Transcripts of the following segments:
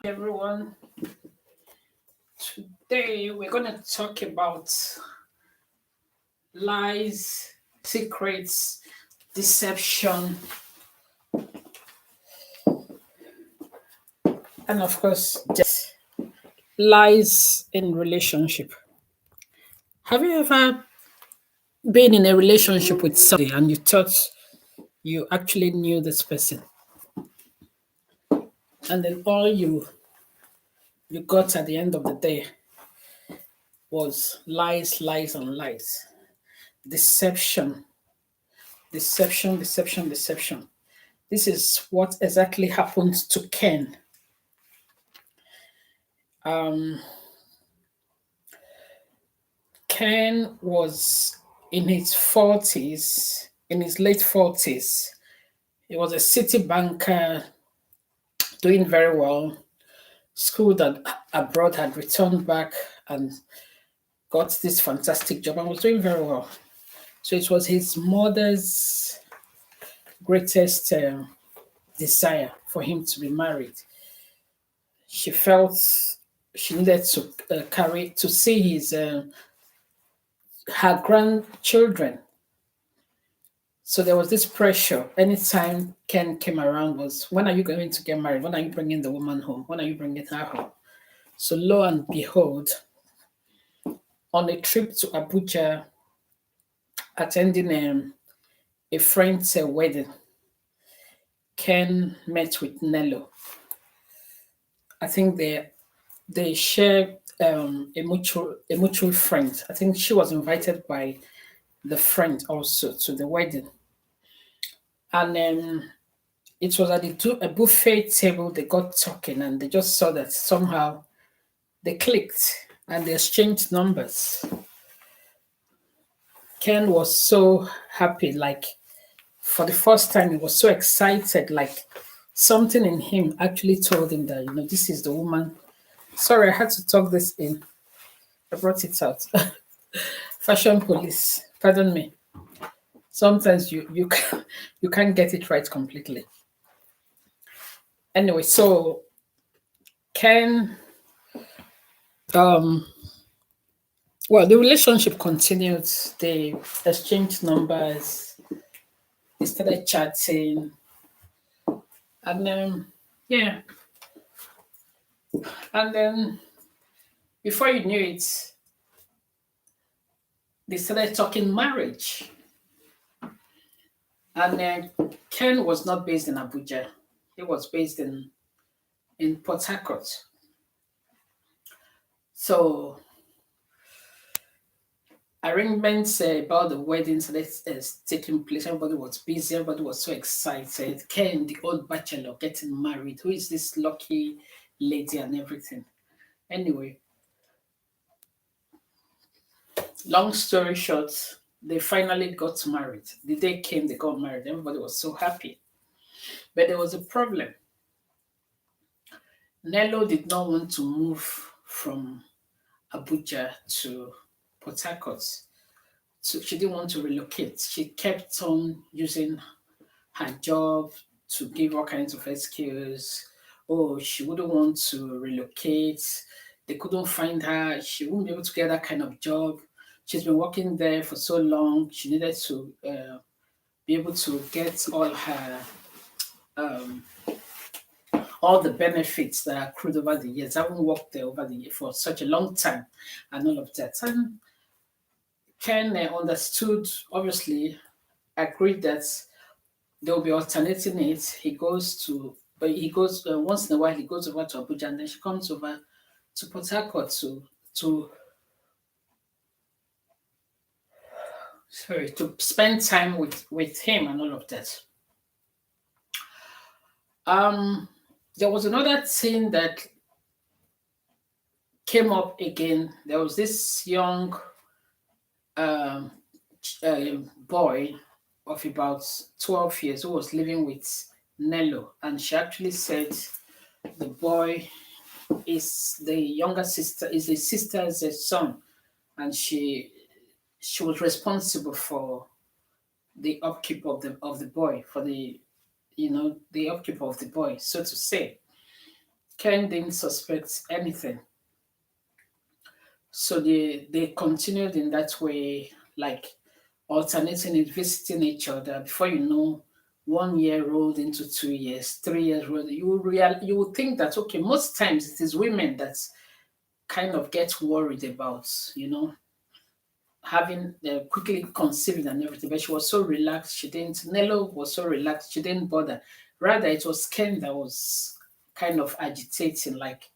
Everyone. Today we're going to talk about lies, secrets, deception, and of course, just lies in relationship. Have you ever been in a relationship with somebody and you thought you actually knew this person, and then all you got at the end of the day was lies, lies, and lies, deception, deception, deception, deception. This is what exactly happened to Ken. Um, Ken was in his 40s, in his late 40s. He was a city banker doing very well. School that abroad had returned back and got this fantastic job and was doing very well. So it was his mother's greatest desire for him to be married. She felt she needed to carry to see his her grandchildren. So there was this pressure. Anytime Ken came around was, when are you going to get married? When are you bringing the woman home? When are you bringing her home? So lo and behold, on a trip to Abuja, attending a friend's wedding, Ken met with Nelo. I think they share a mutual friend. I think she was invited by the friend also to the wedding, and it was at a buffet table. They got talking, and they just saw that somehow they clicked and they exchanged numbers. Ken was so happy, like for the first time, he was so excited, like something in him actually told him that, this is the woman. Sorry, I had to talk this in. I brought it out. Fashion police, pardon me. Sometimes you can't get it right completely. Anyway, so Ken, um, well, the relationship continued. They exchanged numbers. They started chatting, and yeah, and then before you knew it, they started talking marriage. And then Ken was not based in Abuja; he was based in Port Harcourt. So arrangements about the wedding started taking place. Everybody was busy. Everybody was so excited. Ken, the old bachelor, getting married. Who is this lucky lady and everything? Anyway, long story short, they finally got married. The day came, they got married. Everybody was so happy. But there was a problem. Nelo did not want to move from Abuja to Port Harcourt. So she didn't want to relocate. She kept on using her job to give all kinds of excuse. Oh, she wouldn't want to relocate. They couldn't find her. She wouldn't be able to get that kind of job. She's been working there for so long. She needed to be able to get um, all the benefits that are accrued over the years. I haven't worked there over the year for such a long time, and all of that. And Ken understood, obviously, agreed that they'll be alternating it. But he goes once in a while. He goes over to Abuja, and then she comes over to Port Harcourt to to spend time with him and all of that. Um, there was another thing that came up again. There was this young um, boy of about 12 years who was living with Nelo, and she actually said the boy is the younger sister, is the sister's son, and she was responsible for the upkeep of the boy, for the upkeep of the boy, so to say. Ken didn't suspect anything. So they continued in that way, like alternating it, visiting each other. Before you know, 1 year rolled into 2 years, 3 years rolled. You would think that okay, most times it is women that kind of get worried about, having quickly conceiving and everything. But she was so relaxed. She didn't. Nelo was so relaxed. She didn't bother. Rather, it was Ken that was kind of agitating, like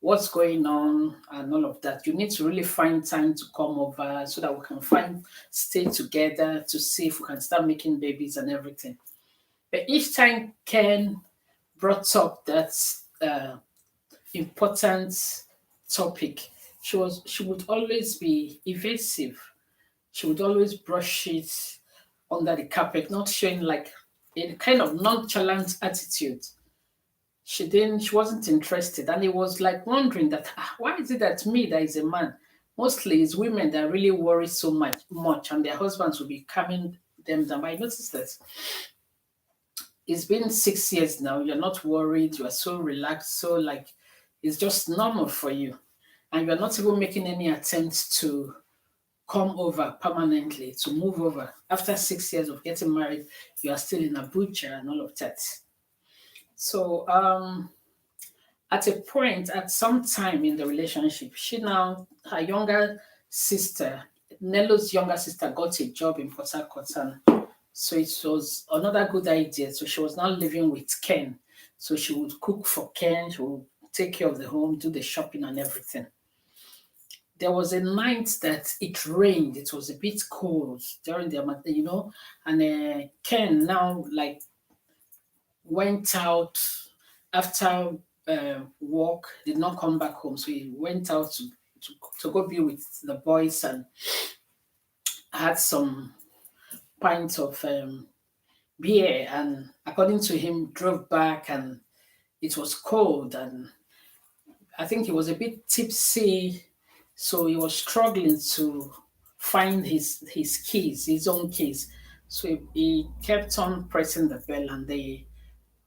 what's going on and all of that. You need to really find time to come over so that we can stay together to see if we can start making babies and everything. But each time Ken brought up that important topic, she would always be evasive. She would always brush it under the carpet, not showing like a kind of nonchalant attitude. She wasn't interested. And he was like wondering that why is it that me that is a man? Mostly it's women that really worry so much and their husbands will be calming them down. But I noticed that it's been 6 years now, you're not worried, you are so relaxed, so like it's just normal for you. And you're not even making any attempts to come over permanently, to move over. After 6 years of getting married, you are still in Abuja and all of that. So at a point, at some time in the relationship, her younger sister, Nelo's younger sister, got a job in Port Harcourt. And so it was another good idea. So she was now living with Ken. So she would cook for Ken, she would take care of the home, do the shopping and everything. There was a night that it rained. It was a bit cold during the, and Ken now like went out after work, did not come back home. So he went out to go be with the boys and had some pints of beer. And according to him, drove back and it was cold. And I think he was a bit tipsy. So he was struggling to find his keys, his own keys. So he kept on pressing the bell, and the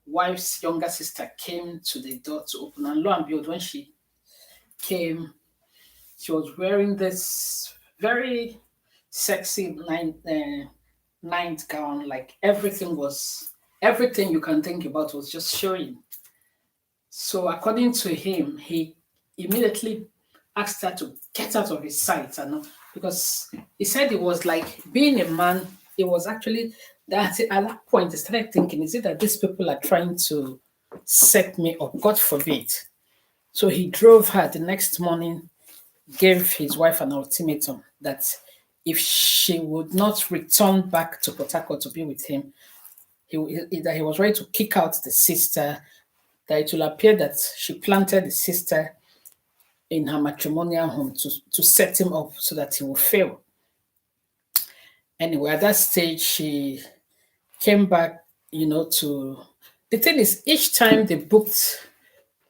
wife's younger sister came to the door to open. And lo and behold, when she came, she was wearing this very sexy nightgown. Like everything you can think about was just showing. So according to him, he immediately asked her to get out of his sight, and because he said it was like being a man. It was actually that at that point he started thinking, is it that these people are trying to set me up? God forbid. So he drove her the next morning, gave his wife an ultimatum that if she would not return back to Port Harcourt to be with him, that he was ready to kick out the sister, that it will appear that she planted the sister in her matrimonial home to set him up so that he will fail. Anyway, at that stage, she came back, to. The thing is, each time they booked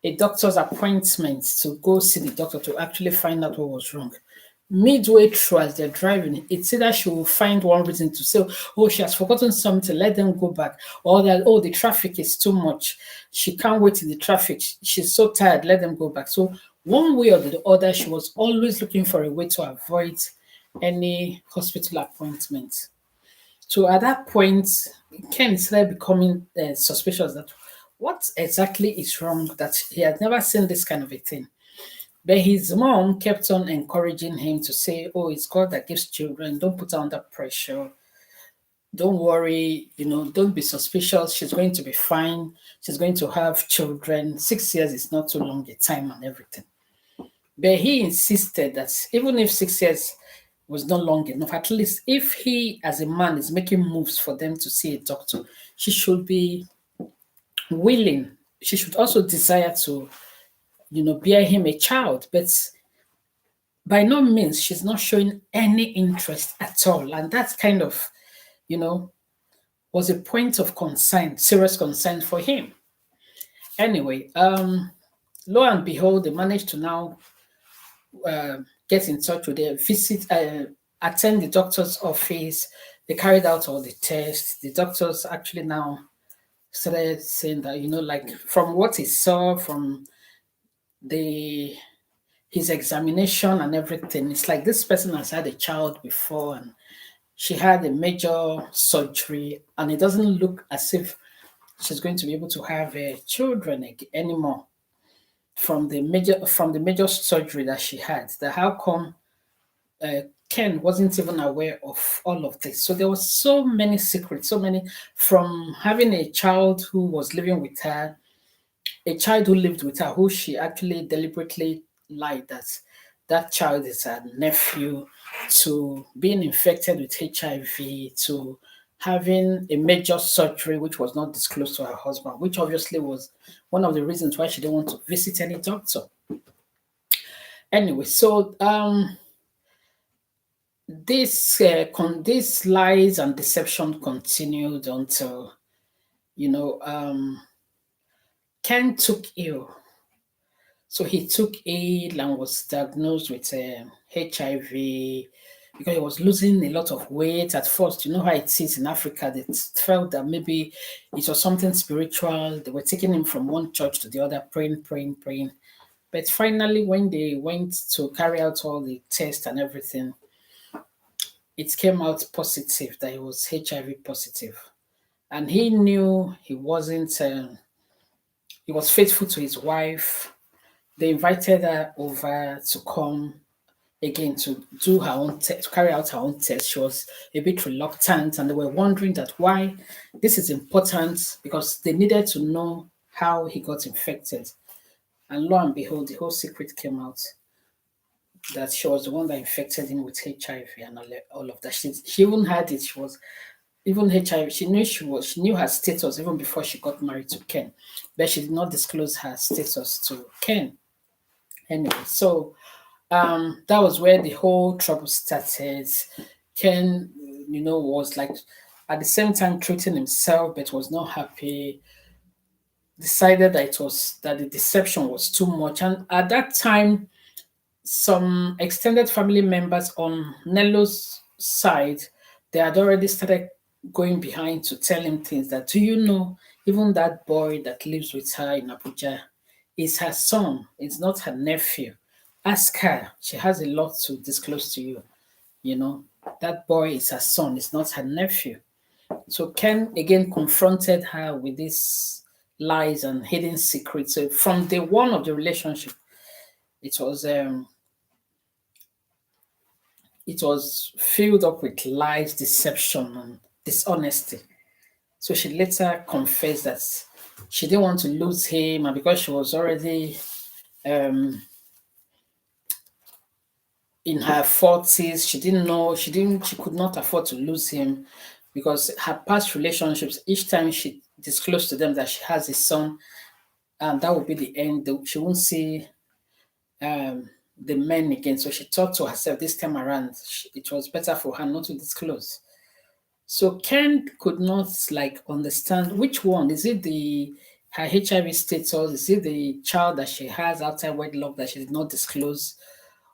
a doctor's appointment to go see the doctor to actually find out what was wrong, midway through as they're driving, it's either she will find one reason to say, oh, she has forgotten something, let them go back, or that, oh, the traffic is too much, she can't wait in the traffic, she's so tired, let them go back. So one way or the other, she was always looking for a way to avoid any hospital appointment. So at that point, Ken started becoming suspicious that what exactly is wrong, that he had never seen this kind of a thing. But his mom kept on encouraging him to say, oh, it's God that gives children. Don't put her under pressure. Don't worry, don't be suspicious. She's going to be fine. She's going to have children. 6 years is not too long a time and everything. But he insisted that even if 6 years was not long enough, at least if he, as a man, is making moves for them to see a doctor, she should be willing. She should also desire to, bear him a child. But by no means, she's not showing any interest at all. And that kind of, you know, was a point of concern, serious concern for him. Anyway, lo and behold, they managed to now get in touch with them, attend the doctor's office. They carried out all the tests. The doctors actually now started saying that, like from what he saw, from the his examination and everything. It's like this person has had a child before, and she had a major surgery, and it doesn't look as if she's going to be able to have children anymore from the major surgery that she had. That how come uh, Ken wasn't even aware of all of this. So there was so many secrets, so many from having a child who was living with her, a child who lived with her, who she actually deliberately lied that that child is her nephew, to being infected with HIV, to having a major surgery which was not disclosed to her husband, which obviously was one of the reasons why she didn't want to visit any doctor. Anyway, so this lies and deception continued until you know Ken took ill. So he took ill and was diagnosed with HIV because he was losing a lot of weight at first. You know how it is in Africa. They felt that maybe it was something spiritual. They were taking him from one church to the other, praying, praying, praying. But finally, when they went to carry out all the tests and everything, it came out positive that he was HIV positive. And he knew he wasn't, he was faithful to his wife. They invited her over to come again to do her own test, to carry out her own test. She was a bit reluctant, and they were wondering that why this is important because they needed to know how he got infected. And lo and behold, the whole secret came out that she was the one that infected him with HIV and all of that. She even had it. She was even HIV. She knew her status even before she got married to Ken, but she did not disclose her status to Ken. Anyway, so that was where the whole trouble started. Ken, was like at the same time treating himself, but was not happy. Decided that the deception was too much, and at that time, some extended family members on Nelo's side, they had already started going behind to tell him things that, do you know, even that boy that lives with her in Abuja is her son, it's not her nephew. Ask her, she has a lot to disclose to you. You know, that boy is her son, it's not her nephew. So Ken again confronted her with these lies and hidden secrets. So from day one of the relationship, it was um it was filled up with lies, deception, and dishonesty. So she later confessed that she didn't want to lose him, and because she was already um, in her forties, she could not afford to lose him because her past relationships, each time she disclosed to them that she has a son, and that would be the end. She won't see the men again. So she thought to herself this time around, it was better for her not to disclose. So Ken could not like understand which one is it, the her HIV status, is it the child that she has outside wedlock that she did not disclose,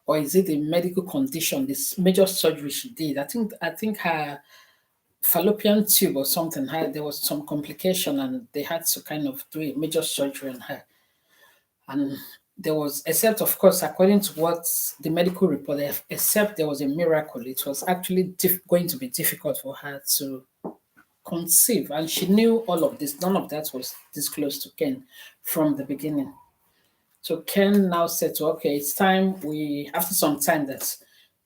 or is it the medical condition, this major surgery she did? I think her fallopian tube or something had there was some complication and they had to kind of do a major surgery on her. And there was, except of course, according to what the medical report, except there was a miracle, it was actually going to be difficult for her to conceive. And she knew all of this. None of that was disclosed to Ken from the beginning. So Ken now said to her, okay, it's time after some time that,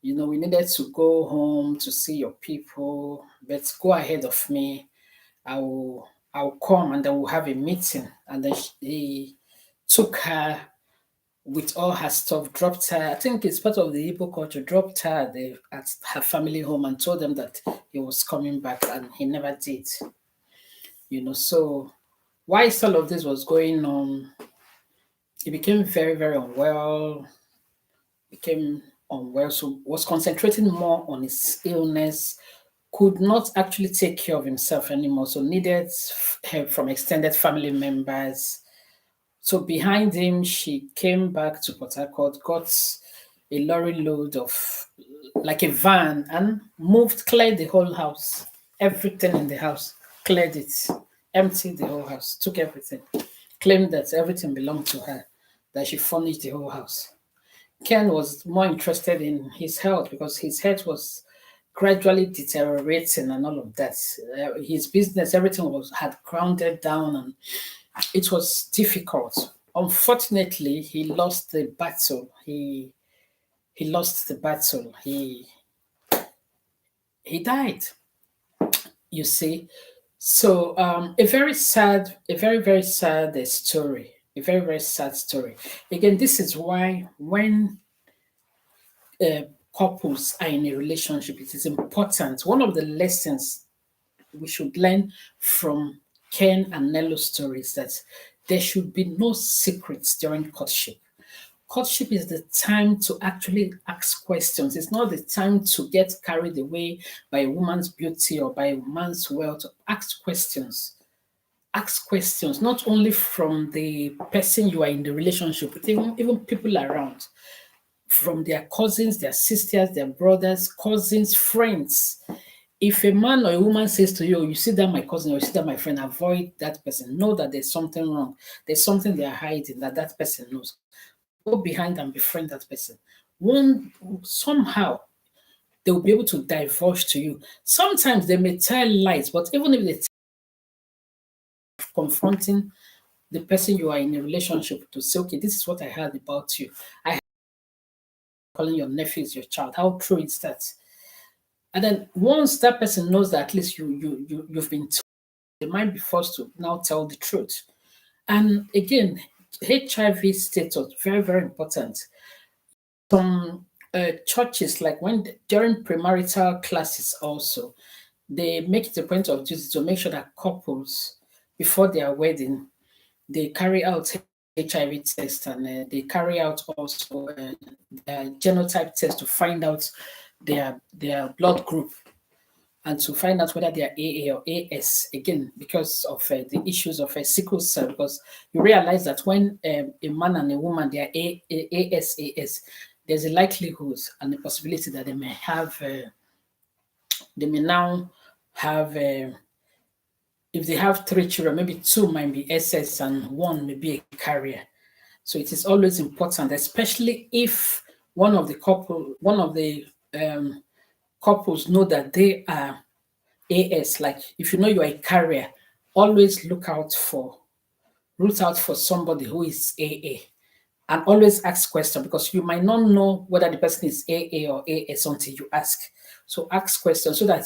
we needed to go home to see your people, but go ahead of me. I'll come and then we'll have a meeting. And then he took her with all her stuff, dropped her. I think it's part of the Igbo culture, dropped her at her family home and told them that he was coming back and he never did. So whilst all of this was going on, he became very, very unwell, so was concentrating more on his illness, could not actually take care of himself anymore, so needed help from extended family members. So behind him, she came back to Port Harcourt, got a lorry load of like a van and cleared the whole house, everything in the house, cleared it, emptied the whole house, took everything, claimed that everything belonged to her. that she furnished the whole house. Ken was more interested in his health because his health was gradually deteriorating and all of that. His business, everything was had grounded down, and it was difficult. Unfortunately, he lost the battle. He lost the battle. He died. You see, so a very sad, a very very sad story. A very very sad story. Again, this is why when uh, couples are in a relationship, it is important. One of the lessons we should learn from Ken and Nelo's stories that there should be no secrets during courtship. Courtship is the time to actually ask questions. It's not the time to get carried away by a woman's beauty or by a woman's wealth. Ask questions. Ask questions, not only from the person you are in the relationship with, even people around, from their cousins, their sisters, their brothers, cousins, friends. If a man or a woman says to you, "Oh, you see that my cousin or you see that my friend," avoid that person. Know that there's something wrong. There's something they are hiding that that person knows. Go behind and befriend that person. One somehow they will be able to divulge to you. Sometimes they may tell lies, but even if they confronting the person you are in a relationship to say, "Okay, this is what I heard about you. I heard calling your nephew is your child. How true is that?" And then once that person knows that at least you've been told, they might be forced to now tell the truth. And again, HIV status very very important. Some churches, like when during premarital classes, also they make it a point of duty to make sure that couples before their wedding they carry out HIV test, and they carry out also their genotype test to find out their blood group and to find out whether they are AA or AS, again because of the issues of sickle cell. Because you realize that when a man and a woman they are AS, there's a likelihood and a possibility that they may now have if they have three children, maybe two might be SS and one may be a carrier. So it is always important, especially if one of the couples know that they are AS. Like if you know you are a carrier, always root out for somebody who is AA, and always ask questions because you might not know whether the person is AA or AS until you ask. So ask questions so that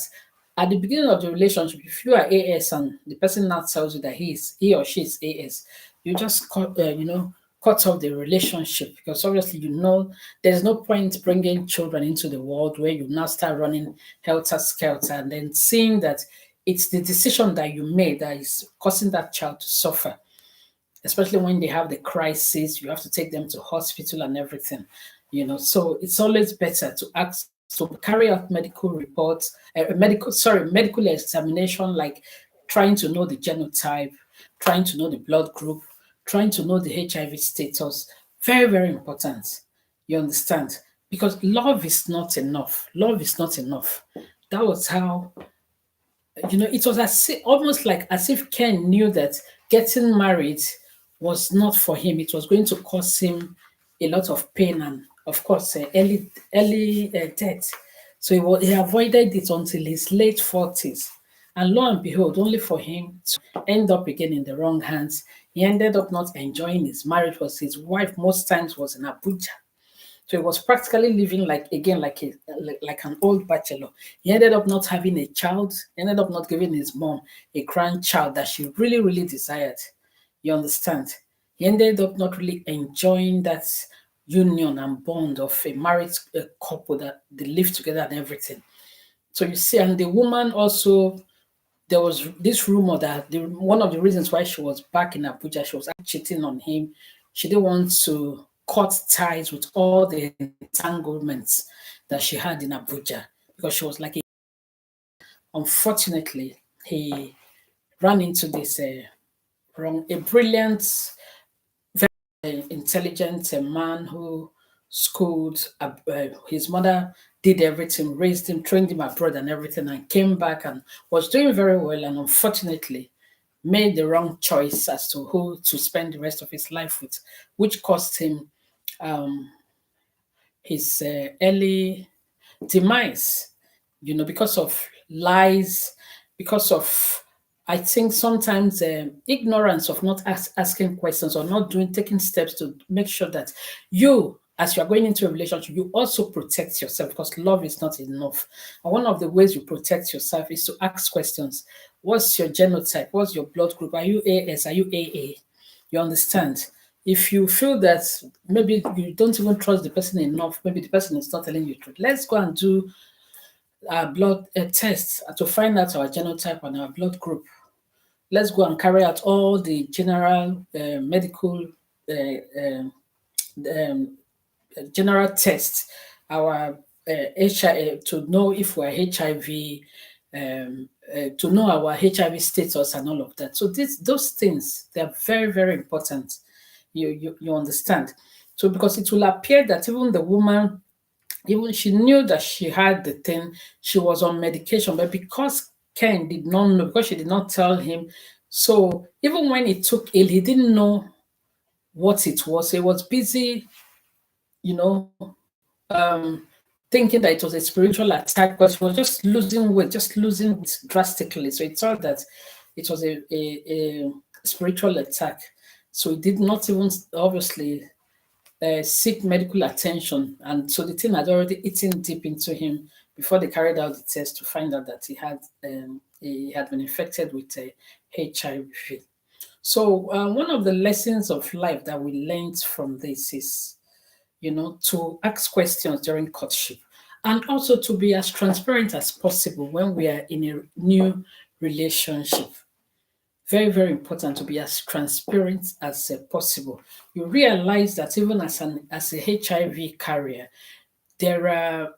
at the beginning of the relationship, if you are AS and the person now tells you that he or she is AS, you just cut off the relationship because obviously you know there's no point bringing children into the world where you now start running helter skelter and then seeing that it's the decision that you made that is causing that child to suffer, especially when they have the crisis, you have to take them to hospital and everything, So it's always better to ask to carry out medical reports, medical examination, like trying to know the genotype, trying to know the blood group, trying to know the HIV status. Very, very important. You understand? Because love is not enough. Love is not enough. That was how it was almost like as if Ken knew that getting married was not for him. It was going to cause him a lot of pain and, of course, early death. So he avoided it until his late 40s. And lo and behold, only for him to end up again in the wrong hands. He ended up not enjoying his marriage. Was his wife most times was in Abuja. So he was practically living like again like an old bachelor. He ended up not having a child. He ended up not giving his mom a grandchild that she really really desired. You understand? He ended up not really enjoying that union and bond of a married couple that they live together and everything. So you see, and the woman also, there was this rumor that one of the reasons why she was back in Abuja, she was actually cheating on him. She didn't want to cut ties with all the entanglements that she had in Abuja because she was like, unfortunately, he ran into this a brilliant, intelligent man who schooled his mother, did everything, raised him, trained him abroad and everything, and came back and was doing very well. And unfortunately, made the wrong choice as to who to spend the rest of his life with, which cost him um, his early demise, because of lies, because of, I think sometimes ignorance of not asking questions or not taking steps to make sure that you, as you are going into a relationship, you also protect yourself, because love is not enough. And one of the ways you protect yourself is to ask questions. What's your genotype? What's your blood group? Are you AS? Are you AA? You understand? If you feel that maybe you don't even trust the person enough, maybe the person is not telling you the truth, let's go and do our blood tests to find out our genotype and our blood group. Let's go and carry out all the general medical um, um, general tests, our HIV, to know if we're HIV, to know our HIV status and all of that. So those things, they are very, very important. You understand? So because it will appear that even the woman, even she knew that she had the thing, she was on medication, but because Ken did not know, because she did not tell him, so even when he took ill, he didn't know what it was. He was busy, you know, thinking that it was a spiritual attack, because he was just losing weight, drastically. So he thought that it was a spiritual attack. So he did not even obviously seek medical attention. And so the thing had already eaten deep into him before they carried out the test to find out that he had been infected with HIV. So one of the lessons of life that we learned from this is, to ask questions during courtship, and also to be as transparent as possible when we are in a new relationship. Very, very important to be as transparent as possible. You realize that even as a HIV carrier, there are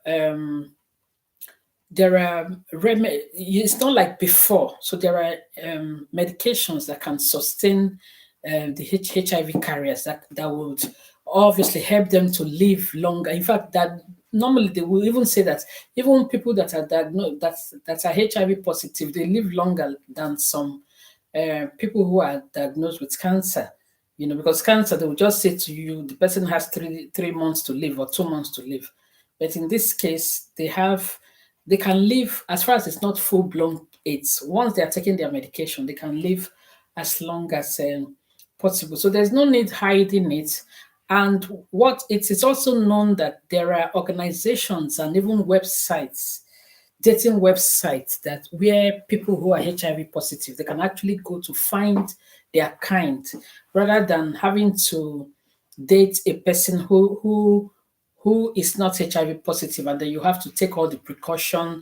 it's not like before. So there are medications that can sustain the HIV carriers that would obviously help them to live longer. In fact, that normally they will even say that even people that are diagnosed, that are HIV positive, they live longer than some people who are diagnosed with cancer. Because cancer, they will just say to you, the person has 3 months to live or 2 months to live. But in this case, they can live, as far as it's not full blown AIDS. Once they are taking their medication, they can live as long as possible. So there's no need hiding it. And what it is also known that there are organizations and even websites, dating websites, that where people who are HIV positive, they can actually go to find their kind, rather than having to date a person who is not HIV positive, and then you have to take all the precaution,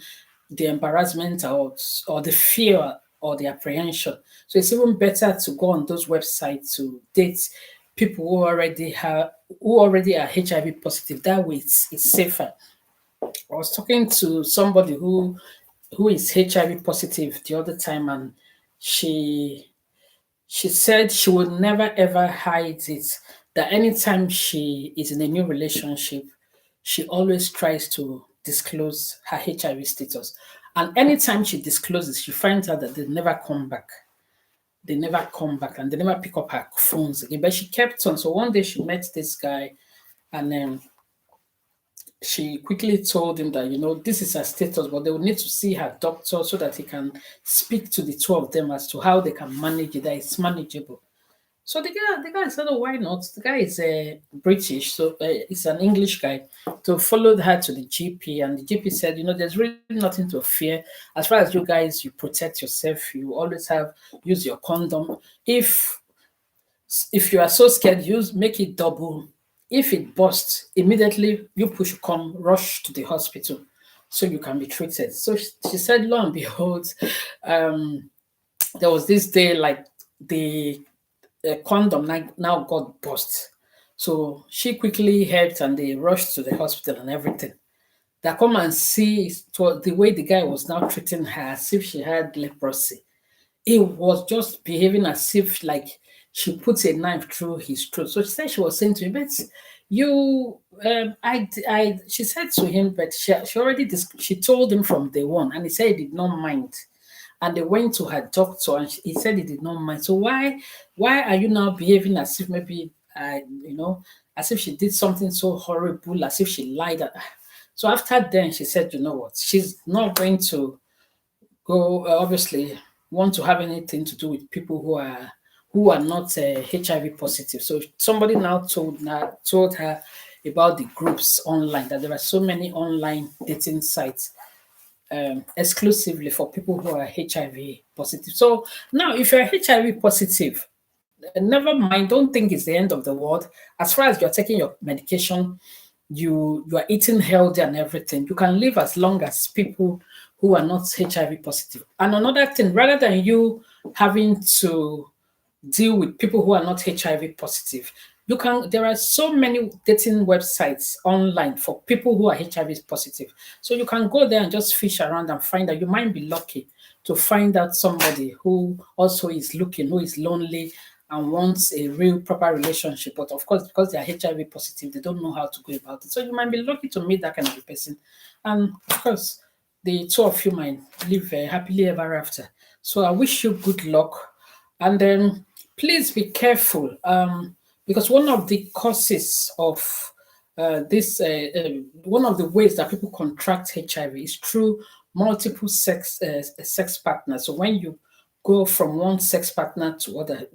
the embarrassment, or the fear or the apprehension. So it's even better to go on those websites to date people who already are HIV positive. That way it's safer. I was talking to somebody who is HIV positive the other time, and she said she would never ever hide it. That anytime she is in a new relationship, she always tries to disclose her HIV status. And anytime she discloses, she finds out that they never come back. They never come back, and they never pick up her phones again. But she kept on. So one day she met this guy, and then she quickly told him that, this is her status, but they will need to see her doctor so that he can speak to the two of them as to how they can manage it, that it's manageable. So the guy said, "Oh, why not?" The guy is British, so it's an English guy. So followed her to the GP, and the GP said, "There's really nothing to fear. As far as you guys, you protect yourself. You always use your condom. If you are so scared, make it double. If it busts, immediately you come rush to the hospital so you can be treated." So she said, lo and behold, there was this day, like the condom now got bust. So she quickly helped, and they rushed to the hospital and everything. That come and see the way the guy was now treating her as if she had leprosy. He was just behaving as if like she puts a knife through his throat. So she said she was saying to him, "But you, she said to him, but she already, she told him from day one, and he said he did not mind. and they went to her doctor, and he said he did not mind. So why are you now behaving as if maybe as if she did something so horrible, as if she lied? So after then, she said, you know what, she's not going to go obviously want to have anything to do with people who are not HIV positive. So somebody now told her about the groups online, that there are so many online dating sites exclusively for people who are HIV positive. So now, if you're HIV positive, never mind. Don't think it's the end of the world. As far as you're taking your medication, you are eating healthy and everything, you can live as long as people who are not HIV positive. And another thing, rather than you having to deal with people who are not HIV positive. There are so many dating websites online for people who are HIV positive. So you can go there and just fish around and find out. You might be lucky to find out somebody who also is looking, who is lonely and wants a real proper relationship. But of course, because they are HIV positive, they don't know how to go about it. So you might be lucky to meet that kind of a person. And of course, the two of you might live happily ever after. So I wish you good luck. And then please be careful, because one of the causes of one of the ways that people contract HIV is through multiple sex partners. So when you go from one sex partner to other,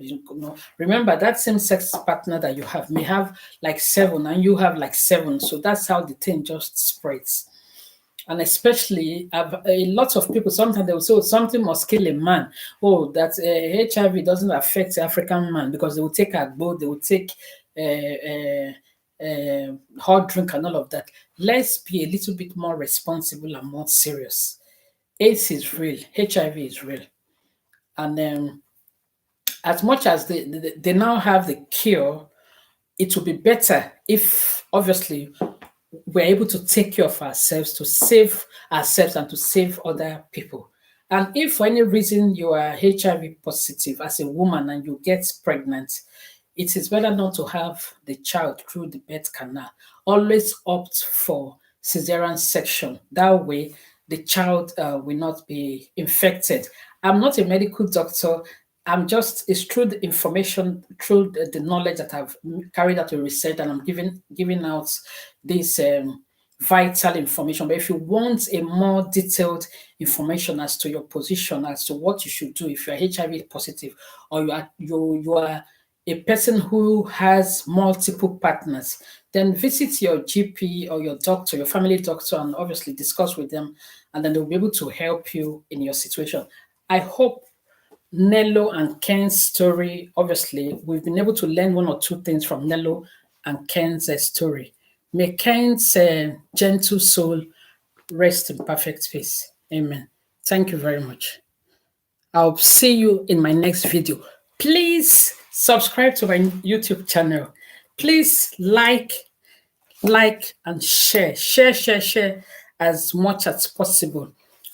remember that same sex partner that you have may have like seven, and you have like seven. So that's how the thing just spreads. And especially a lot of people sometimes they will say, "Oh, something must kill a man." Oh, that HIV doesn't affect African man, because they will take agbo, they will take hot drink and all of that. Let's be a little bit more responsible and more serious. AIDS is real, HIV is real, and as much as they now have the cure, it would be better if obviously we're able to take care of ourselves, to save ourselves and to save other people. And if for any reason you are HIV positive as a woman and you get pregnant, it is better not to have the child through the birth canal. Always opt for cesarean section. That way, the child will not be infected. I'm not a medical doctor. It's through the information, through the knowledge that I've carried out a research, and I'm giving out this vital information. But if you want a more detailed information as to your position, as to what you should do if you're HIV positive, or you are a person who has multiple partners, then visit your GP or your doctor, your family doctor, and obviously discuss with them, and then they'll be able to help you in your situation. I hope Nelo and Ken's story, obviously, we've been able to learn one or two things from Nelo and Ken's story. May Ken's gentle soul rest in perfect peace. Amen. Thank you very much. I'll see you in my next video. Please subscribe to my YouTube channel. Please like and share as much as possible.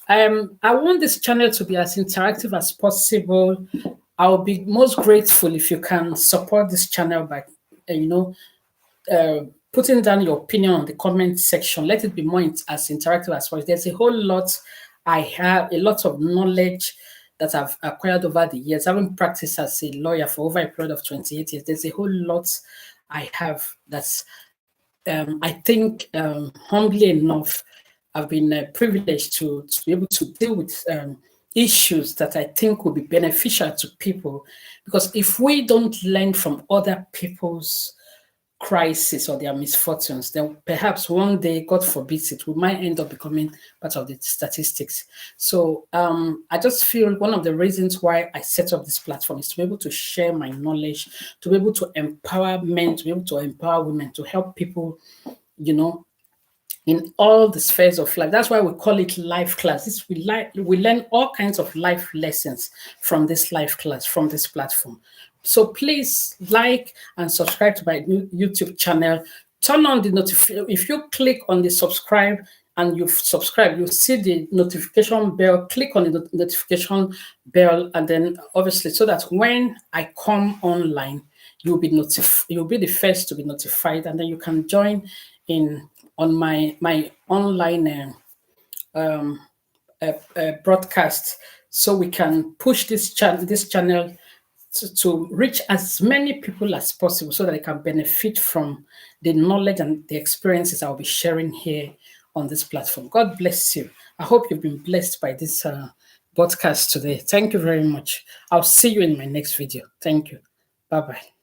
I want this channel to be as interactive as possible. I'll be most grateful if you can support this channel by putting down your opinion on the comment section. Let it be more as interactive as possible. There's a whole lot. I have a lot of knowledge that I've acquired over the years. Having practiced as a lawyer for over a period of 28 years, there's a whole lot I have that's I think humbly enough, I've been privileged to be able to deal with issues that I think will be beneficial to people. Because if we don't learn from other people's crisis or their misfortunes, then perhaps one day, God forbids it, we might end up becoming part of the statistics. So I just feel one of the reasons why I set up this platform is to be able to share my knowledge, to be able to empower men, to be able to empower women, to help people, in all the spheres of life. That's why we call it life class. We learn all kinds of life lessons from this life class, from this platform. So please like and subscribe to my YouTube channel. Turn on the notification. If you click on the subscribe and you've subscribed, you'll see the notification bell. Click on the notification bell, and then obviously so that when I come online, you'll be the first to be notified, and then you can join in on my online broadcast. so we can push this channel to reach as many people as possible so that they can benefit from the knowledge and the experiences I'll be sharing here on this platform. God bless you. I hope you've been blessed by this podcast today. Thank you very much. I'll see you in my next video. Thank you. Bye bye.